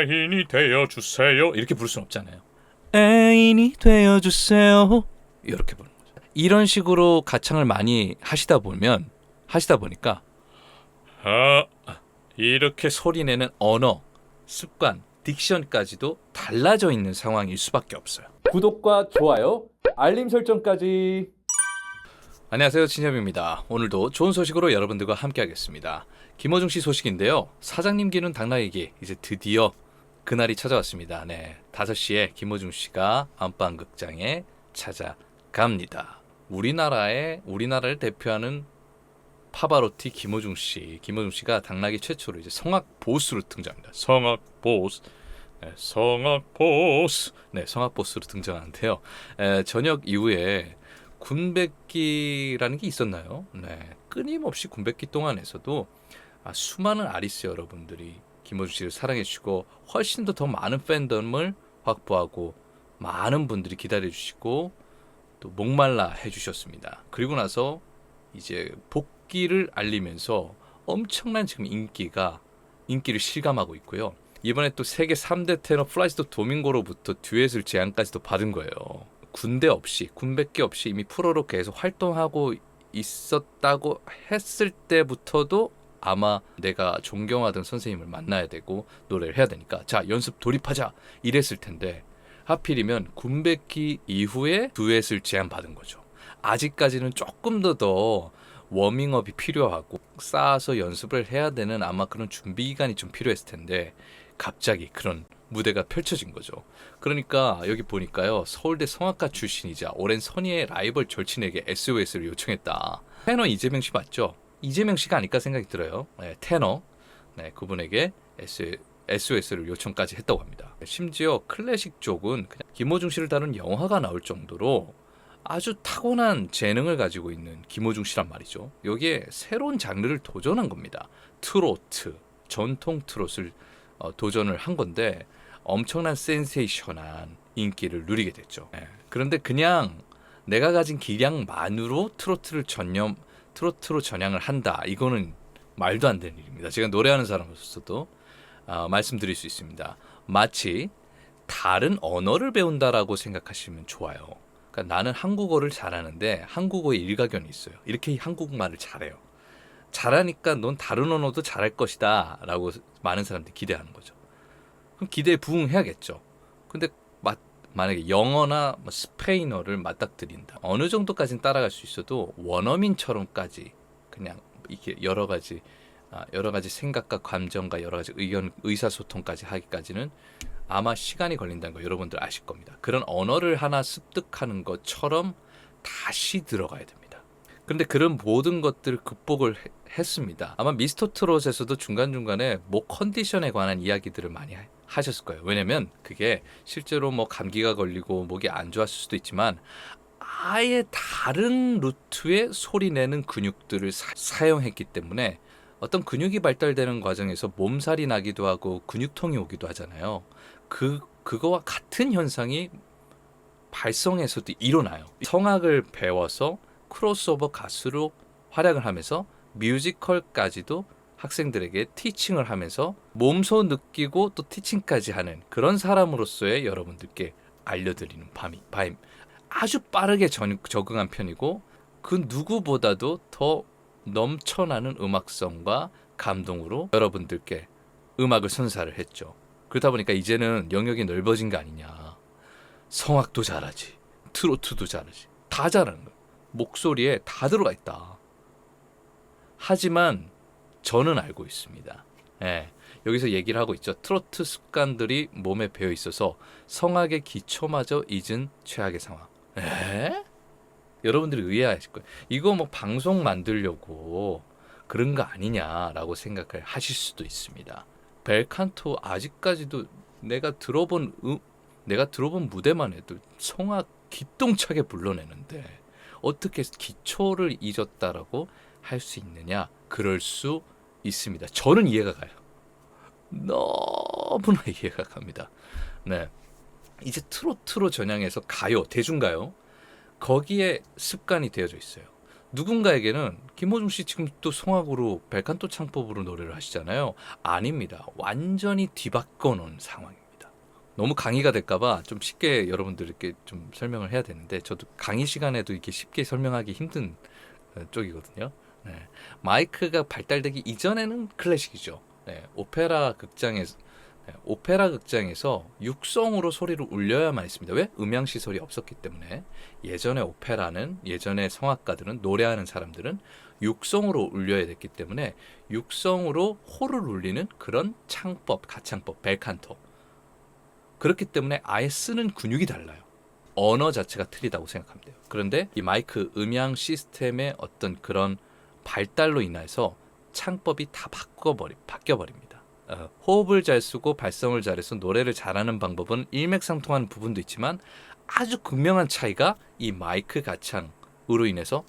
애인이 되어주세요 이렇게 부를 수는 없잖아요. 애인이 되어주세요 이렇게 부르는 거죠. 이런 식으로 가창을 많이 하시다 보니까 이렇게 소리내는 언어, 습관, 딕션까지도 달라져 있는 상황일 수밖에 없어요. 구독과 좋아요, 알림 설정까지. 안녕하세요, 진엽입니다. 오늘도 좋은 소식으로 여러분들과 함께하겠습니다. 김어중 씨 소식인데요. 사장님 기는 당나귀기 이제 드디어 그날이 찾아왔습니다. 네, 5시에 김어중 씨가 안방극장에 찾아갑니다. 우리나라를 대표하는 파바로티 김어중 씨가 당나귀 최초로 이제 성악 보스로 등장합니다. 성악 보스. 성악 보스로 등장하는데요. 저녁 이후에 군백기라는 게 있었나요? 네, 끊임없이 군백기 동안에서도 수많은 아리스 여러분들이 김어중 씨를 사랑해주시고 훨씬 더 많은 팬덤을 확보하고 많은 분들이 기다려주시고 또 목말라 해주셨습니다. 그리고 나서 이제 복귀를 알리면서 엄청난 지금 인기를 실감하고 있고요. 이번에 또 세계 3대 테너 플라이스토 도밍고로부터 듀엣을 제안까지도 받은 거예요. 군백기 없이 이미 프로로 계속 활동하고 있었다고 했을 때부터도 아마 내가 존경하던 선생님을 만나야 되고 노래를 해야 되니까 자, 연습 돌입하자 이랬을 텐데 하필이면 군백기 이후에 듀엣을 제안받은 거죠. 아직까지는 조금 더 워밍업이 필요하고 쌓아서 연습을 해야 되는 아마 그런 준비 기간이 좀 필요했을 텐데 갑자기 그런 무대가 펼쳐진 거죠. 그러니까 여기 보니까요, 서울대 성악가 출신이자 오랜 선의의 라이벌 절친에게 SOS를 요청했다. 테너 이재명 씨 맞죠? 이재명 씨가 아닐까 생각이 들어요. 네, 테너. 네, 그분에게 SOS를 요청까지 했다고 합니다. 심지어 클래식 쪽은 그냥 김어중 씨를 다룬 영화가 나올 정도로 아주 타고난 재능을 가지고 있는 김어중 씨란 말이죠. 여기에 새로운 장르를 도전한 겁니다. 트로트, 전통 트롯을 도전을 한 건데 엄청난 센세이션한 인기를 누리게 됐죠. 그런데 그냥 내가 가진 기량만으로 트로트로 전향을 한다. 이거는 말도 안 되는 일입니다. 제가 노래하는 사람으로서도 말씀드릴 수 있습니다. 마치 다른 언어를 배운다라고 생각하시면 좋아요. 그러니까 나는 한국어를 잘하는데 한국어에 일가견이 있어요. 이렇게 한국말을 잘해요. 잘하니까 넌 다른 언어도 잘할 것이다 라고 많은 사람들이 기대하는 거죠. 그럼 기대에 부응해야겠죠. 근데 만약에 영어나 스페인어를 맞닥뜨린다. 어느 정도까지는 따라갈 수 있어도 원어민처럼까지 그냥 이렇게 여러 가지 생각과 감정과 여러 가지 의사소통까지 하기까지는 아마 시간이 걸린다는 거 여러분들 아실 겁니다. 그런 언어를 하나 습득하는 것처럼 다시 들어가야 됩니다. 그런데 그런 모든 것들을 극복을 했습니다. 아마 미스터 트롯에서도 중간중간에 목 컨디션에 관한 이야기들을 많이 하셨을 거예요. 왜냐면 그게 실제로 뭐 감기가 걸리고 목이 안 좋았을 수도 있지만 아예 다른 루트의 소리 내는 근육들을 사용했기 때문에 어떤 근육이 발달되는 과정에서 몸살이 나기도 하고 근육통이 오기도 하잖아요. 그거와 같은 현상이 발성에서도 일어나요. 성악을 배워서 크로스오버 가수로 활약을 하면서 뮤지컬까지도 학생들에게 티칭을 하면서 몸소 느끼고 또 티칭까지 하는 그런 사람으로서의 여러분들께 알려드리는 밤이 아주 빠르게 적응한 편이고 그 누구보다도 더 넘쳐나는 음악성과 감동으로 여러분들께 음악을 선사를 했죠. 그러다 보니까 이제는 영역이 넓어진 거 아니냐. 성악도 잘하지, 트로트도 잘하지, 다 잘하는 거예요. 목소리에 다 들어가 있다. 하지만 저는 알고 있습니다. 여기서 얘기를 하고 있죠. 트로트 습관들이 몸에 배어 있어서 성악의 기초마저 잊은 최악의 상황. 여러분들이 의아하실 거예요. 이거 뭐 방송 만들려고 그런 거 아니냐라고 생각을 하실 수도 있습니다. 벨칸토 아직까지도 내가 들어본 무대만 해도 성악 기똥차게 불러내는데 어떻게 기초를 잊었다라고 할 수 있느냐? 그럴 수 있습니다. 저는 이해가 가요. 너무나 이해가 갑니다. 네, 이제 트로트로 전향해서 가요, 대중가요 거기에 습관이 되어져 있어요. 누군가에게는 김호중 씨 지금 또 송악으로 벨칸토 창법으로 노래를 하시잖아요. 아닙니다. 완전히 뒤바꿔 놓은 상황입니다. 너무 강의가 될까봐 좀 쉽게 여러분들께 좀 설명을 해야 되는데 저도 강의 시간에도 이렇게 쉽게 설명하기 힘든 쪽이거든요. 네. 마이크가 발달되기 이전에는 클래식이죠. 네. 오페라 극장에서 육성으로 소리를 울려야만 했습니다. 왜? 음향 시설이 없었기 때문에. 예전에 오페라는, 예전에 성악가들은, 노래하는 사람들은 육성으로 울려야 됐기 때문에 육성으로 호를 울리는 그런 창법, 가창법, 벨칸토. 그렇기 때문에 아예 쓰는 근육이 달라요. 언어 자체가 틀리다고 생각하면 돼요. 그런데 이 마이크 음향 시스템의 어떤 그런 발달로 인해서 창법이 다 바뀌어버립니다. 호흡을 잘 쓰고 발성을 잘해서 노래를 잘하는 방법은 일맥상통하는 부분도 있지만 아주 극명한 차이가 이 마이크 가창으로 인해서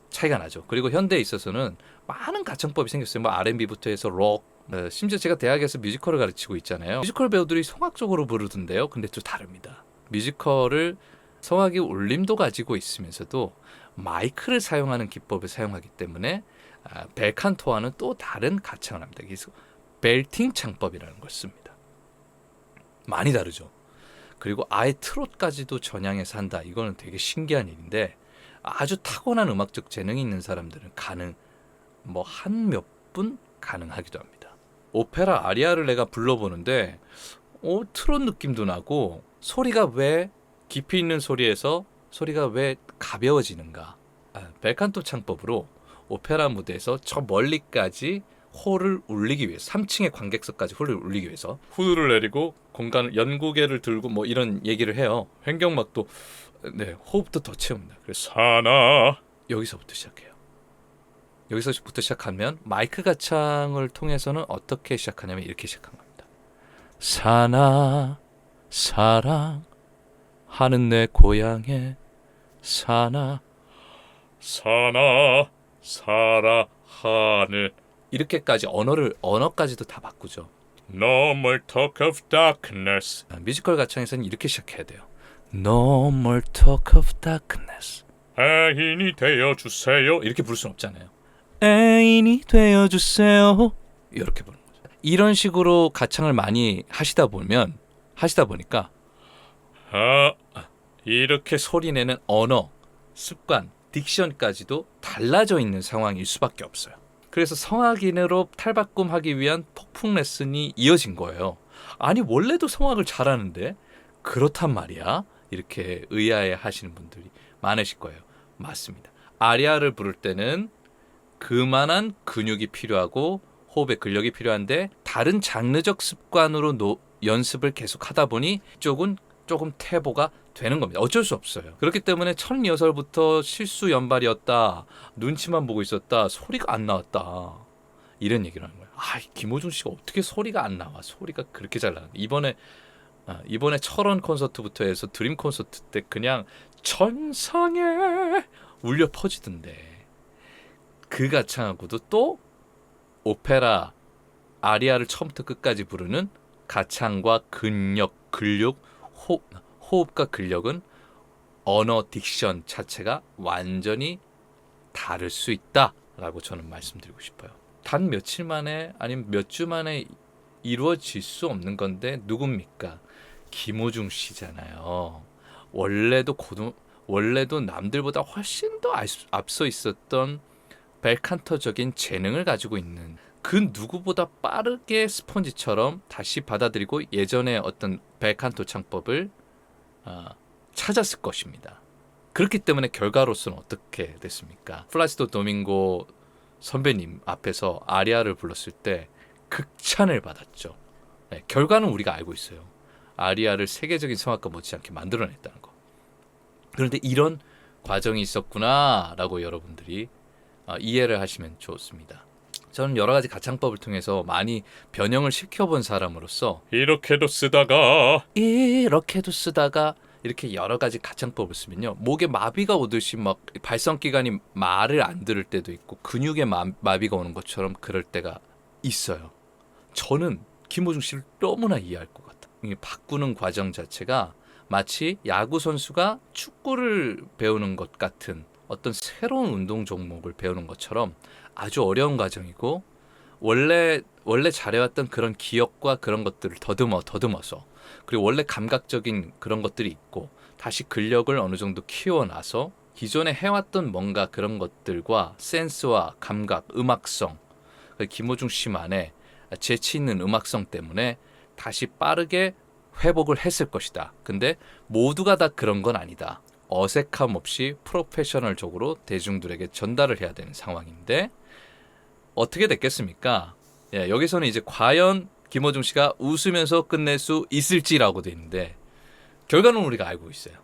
차이가 나죠. 그리고 현대에 있어서는 많은 가창법이 생겼어요. 뭐 R&B부터 해서 록, 심지어 제가 대학에서 뮤지컬을 가르치고 있잖아요. 뮤지컬 배우들이 성악적으로 부르던데요. 근데 좀 다릅니다. 뮤지컬을 성악의 울림도 가지고 있으면서도 마이크를 사용하는 기법을 사용하기 때문에 벨칸토와는 또 다른 가창을 합니다. 그래서 벨팅 창법이라는 걸 씁니다. 많이 다르죠. 그리고 아예 트롯까지도 전향해서 한다. 이거는 되게 신기한 일인데 아주 타고난 음악적 재능이 있는 사람들은 한 몇 분 가능하기도 합니다. 오페라 아리아를 내가 불러보는데 트롯 느낌도 나고 소리가 왜 깊이 있는 소리에서 소리가 왜 가벼워지는가. 벨칸토 창법으로 오페라 무대에서 저 멀리까지 홀을 울리기 위해서 3층의 관객석까지 홀을 울리기 위해서 후드를 내리고 공간 연구개를 들고 뭐 이런 얘기를 해요. 횡격막도 호흡도 더 채웁니다. 그래서 사나 여기서부터 시작해요. 여기서부터 시작하면 마이크 가창을 통해서는 어떻게 시작하냐면 이렇게 시작한 겁니다. 사나 사랑하는 내 고향에 사나 사라 하늘 이렇게까지 언어까지도 다 바꾸죠. No more talk of darkness. 뮤지컬 가창에서는 이렇게 시작해야 돼요. No more talk of darkness. 애인이 되어주세요. 이렇게 부를 수는 없잖아요. 애인이 되어주세요. 이렇게 부르는 거죠. 이런 식으로 가창을 많이 하시다 보니까 이렇게 소리내는 언어, 습관, 딕션까지도 달라져 있는 상황일 수밖에 없어요. 그래서 성악인으로 탈바꿈하기 위한 폭풍 레슨이 이어진 거예요. 아니 원래도 성악을 잘하는데 그렇단 말이야? 이렇게 의아해 하시는 분들이 많으실 거예요. 맞습니다. 아리아를 부를 때는 그만한 근육이 필요하고 호흡의 근력이 필요한데 다른 장르적 습관으로 연습을 계속 하다 보니 이쪽은 조금 퇴보가 되는 겁니다. 어쩔 수 없어요. 그렇기 때문에 첫 리허설부터 실수 연발이었다. 눈치만 보고 있었다. 소리가 안 나왔다. 이런 얘기를 하는 거예요. 김호중 씨가 어떻게 소리가 안 나와. 소리가 그렇게 잘 나는데. 이번에 철원 콘서트부터 해서 드림 콘서트 때 그냥 천상에 울려 퍼지던데. 그 가창하고도 또 오페라 아리아를 처음부터 끝까지 부르는 가창과 근력, 호흡과 근력은 언어 딕션 자체가 완전히 다를 수 있다라고 저는 말씀드리고 싶어요. 단 며칠 만에 아니면 몇 주 만에 이루어질 수 없는 건데 누굽니까? 김호중 씨잖아요. 원래도 남들보다 훨씬 더 앞서 있었던 벨칸토적인 재능을 가지고 있는 그 누구보다 빠르게 스펀지처럼 다시 받아들이고 예전의 어떤 벨칸토 창법을 찾았을 것입니다. 그렇기 때문에 결과로서는 어떻게 됐습니까? 플라시도 도밍고 선배님 앞에서 아리아를 불렀을 때 극찬을 받았죠. 결과는 우리가 알고 있어요. 아리아를 세계적인 성악가 못지않게 만들어냈다는 거. 그런데 이런 과정이 있었구나라고 여러분들이 이해를 하시면 좋습니다. 저는 여러 가지 가창법을 통해서 많이 변형을 시켜본 사람으로서 이렇게도 쓰다가 이렇게 여러 가지 가창법을 쓰면요. 목에 마비가 오듯이 막 발성기관이 말을 안 들을 때도 있고 근육에 마비가 오는 것처럼 그럴 때가 있어요. 저는 김호중 씨를 너무나 이해할 것 같아요. 바꾸는 과정 자체가 마치 야구 선수가 축구를 배우는 것 같은 어떤 새로운 운동 종목을 배우는 것처럼 아주 어려운 과정이고 원래 잘해왔던 그런 기억과 그런 것들을 더듬어서 그리고 원래 감각적인 그런 것들이 있고 다시 근력을 어느 정도 키워놔서 기존에 해왔던 뭔가 그런 것들과 센스와 감각, 음악성, 김호중 씨만의 재치 있는 음악성 때문에 다시 빠르게 회복을 했을 것이다. 근데 모두가 다 그런 건 아니다. 어색함 없이 프로페셔널적으로 대중들에게 전달을 해야 되는 상황인데 어떻게 됐겠습니까? 예, 여기서는 이제 과연 김호중 씨가 웃으면서 끝낼 수 있을지라고 돼 있는데 결과는 우리가 알고 있어요.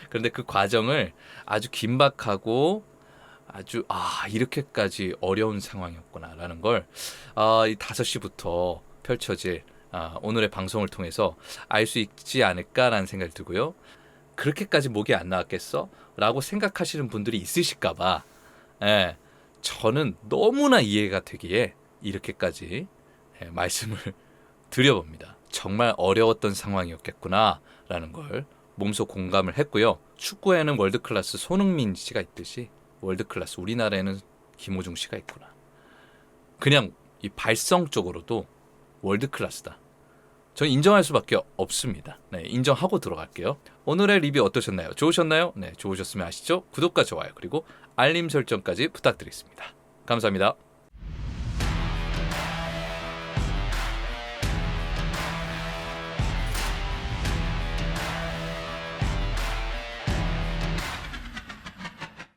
그런데 그 과정을 아주 긴박하고 아주 이렇게까지 어려운 상황이었구나라는 걸 이 5시부터 펼쳐질 오늘의 방송을 통해서 알 수 있지 않을까라는 생각이 들고요. 그렇게까지 목이 안 나왔겠어? 라고 생각하시는 분들이 있으실까 봐 저는 너무나 이해가 되기에 이렇게까지 말씀을 드려봅니다. 정말 어려웠던 상황이었겠구나 라는 걸 몸소 공감을 했고요. 축구에는 월드클래스 손흥민 씨가 있듯이 월드클래스 우리나라에는 김호중 씨가 있구나. 그냥 이 발성적으로도 월드클래스다. 저는 인정할 수밖에 없습니다. 네, 인정하고 들어갈게요. 오늘의 리뷰 어떠셨나요? 좋으셨나요? 네, 좋으셨으면 아시죠? 구독과 좋아요 그리고 알림 설정까지 부탁드리겠습니다. 감사합니다.